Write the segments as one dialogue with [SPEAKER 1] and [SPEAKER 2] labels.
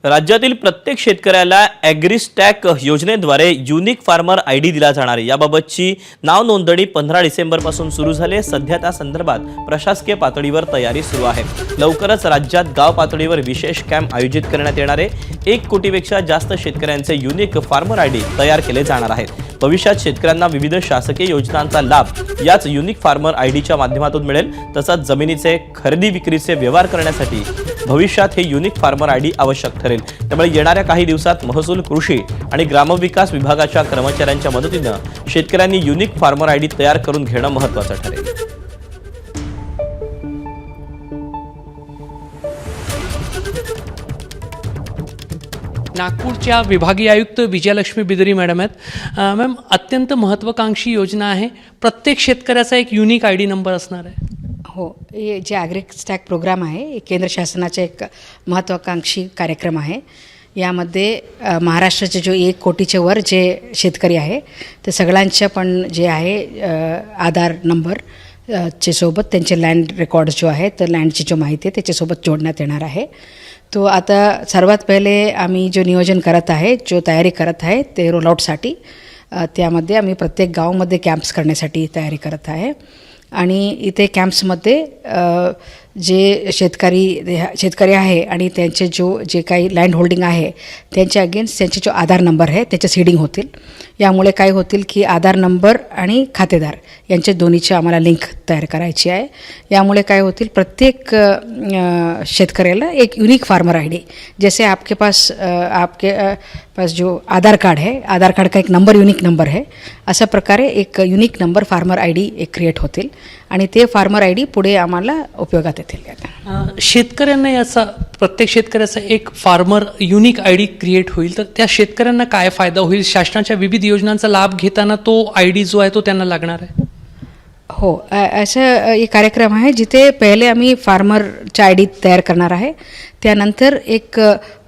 [SPEAKER 1] राज्यातील प्रत्येक शेतकऱ्याला ॲग्रीस्टॅक योजनेद्वारे युनिक फार्मर आयडी दिला जाणार आहे। याबाबतची नाव नोंदणी 15 डिसेंबरपासून सुरू झाली। सध्या त्या संदर्भात प्रशासकीय पातळीवर तयारी सुरू आहे। लवकरच राज्यात गाव पातळीवर विशेष कॅम्प आयोजित करण्यात येणार आहे। 1 कोटीपेक्षा जास्त शेतकऱ्यांचे युनिक फार्मर आयडी तयार केले जाणार आहेत। भविष्यात शेतकऱ्यांना विविध शासकीय योजनांचा लाभ याच युनिक फार्मर आयडीच्या माध्यमातून मिळेल। तसंच जमिनीचे खरेदी विक्रीचे व्यवहार करण्यासाठी भविष्यात हे युनिक फार्मर आयडी आवश्यक ठरेल। त्यामुळे येणाऱ्या काही दिवसात महसूल, कृषी आणि ग्रामविकास विभागाच्या कर्मचाऱ्यांच्या मदतीने शेतकऱ्यांनी युनिक फार्मर आयडी तयार करून घेणं महत्त्वाचं ठरेल।
[SPEAKER 2] नागपूरच्या विभागीय आयुक्त विजयलक्ष्मी बिदरी मॅडम आहेत। मॅम, अत्यंत महत्त्वाकांक्षी योजना आहे। प्रत्येक शेतकऱ्याचा एक युनिक आयडी नंबर असणार आहे।
[SPEAKER 3] हो, हे जे ॲग्रीस्टॅक प्रोग्राम आहे हे केंद्र शासनाचा एक महत्त्वाकांक्षी कार्यक्रम आहे। यामध्ये महाराष्ट्राचे जो 1 कोटीच्या वर जे शेतकरी आहे ते सगळ्यांच्या पण जे आहे आधार नंबर चे सोबत त्यांचे लँड रेकॉर्ड जो आहे तर लँडची जो माहिती आहे त्याच्यासोबत जोडण्यात येणार आहे। तो आता सर्वात पहिले आम्ही जो नियोजन करत आहे, जो तयारी करत आहे ते रोलआउटसाठी त्यामध्ये आम्ही प्रत्येक गावामध्ये कॅम्प्स करण्यासाठी तयारी करत आहे। आणि इथे कॅम्प्समध्ये जे शेतकरी आहे आणि त्यांचे जे काही लँड होल्डिंग आहे त्यांच्या अगेन्स्ट त्यांचे जो आधार नंबर आहे त्याचे सीडिंग होतील। यामुळे काय होतील की आधार नंबर आणि खातेदार यांचे दोन्हीचे आम्हाला लिंक तयार करायची आहे। यामुळे काय होतील प्रत्येक शेतकऱ्याला एक युनिक फार्मर आईडी, जैसे आपके पास जो आधार कार्ड है, आधार कार्ड का एक नंबर युनिक नंबर है, अशा प्रकारे एक युनिक नंबर फार्मर आयडी एक क्रिएट होतील आणि ते फार्मर आयडी पुढे आम्हाला उपयोगात येतील।
[SPEAKER 2] शेतकऱ्यांना याचा प्रत्येक शेतकऱ्याचा एक फार्मर युनिक आयडी क्रिएट होईल तर त्या शेतकऱ्यांना काय फायदा होईल? शासनाच्या विविध योजनांचा लाभ घेताना तो आयडी जो आहे तो त्यांना लागणार आहे।
[SPEAKER 3] हो, असा एक कार्यक्रम आहे जिथे पहिले आम्ही फार्मरच्या आयडी तयार करणार आहे। त्यानंतर एक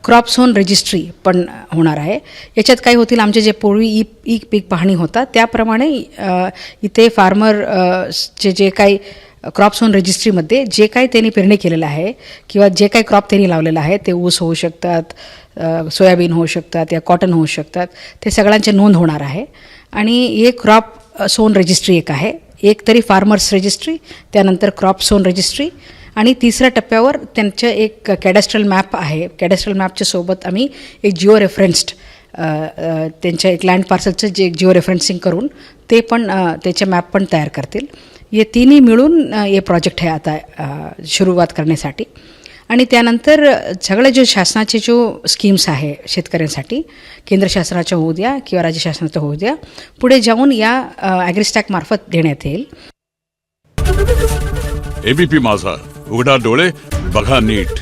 [SPEAKER 3] क्रॉप झोन रजिस्ट्री पण होणार आहे। याच्यात काय होतील, आमचे जे पूर्वी ई पीक पाहणी होता त्याप्रमाणे इथे फार्मर जे काही क्रॉप झोन रजिस्ट्रीमध्ये जे काही त्यांनी पेरणी केलेलं आहे किंवा जे काही क्रॉप त्यांनी लावलेलं आहे ते ऊस होऊ शकतात, सोयाबीन होऊ शकतात या कॉटन होऊ शकतात, ते सगळ्यांचे नोंद होणार आहे। आणि हे क्रॉप झोन रजिस्ट्री एक आहे, एक तरी फार्मर्स रजिस्ट्री, त्यानंतर क्रॉप झोन रजिस्ट्री आणि तिसऱ्या टप्प्यावर त्यांचं एक कॅडेस्ट्रल मॅप आहे। कॅडेस्ट्रल मॅपच्या सोबत आम्ही एक जिओ रेफरन्स्ड त्यांच्या एक लँड पार्सलचं जे जिओ रेफरन्सिंग करून ते पण त्याचे मॅप पण तयार करतील। हे तिन्ही मिळून हे प्रोजेक्ट आहे आता सुरुवात करण्यासाठी। आणि त्यानंतर सगळे जे शासनाचे जो स्कीम्स आहे शेतकऱ्यांसाठी, केंद्र शासनाच्या होऊ द्या किंवा राज्य शासनाचं होऊ द्या, पुढे जाऊन या ॲग्रीस्टॅक मार्फत देण्यात येईल।
[SPEAKER 4] एबीपी माझा, उघडा डोळे बघा नीट।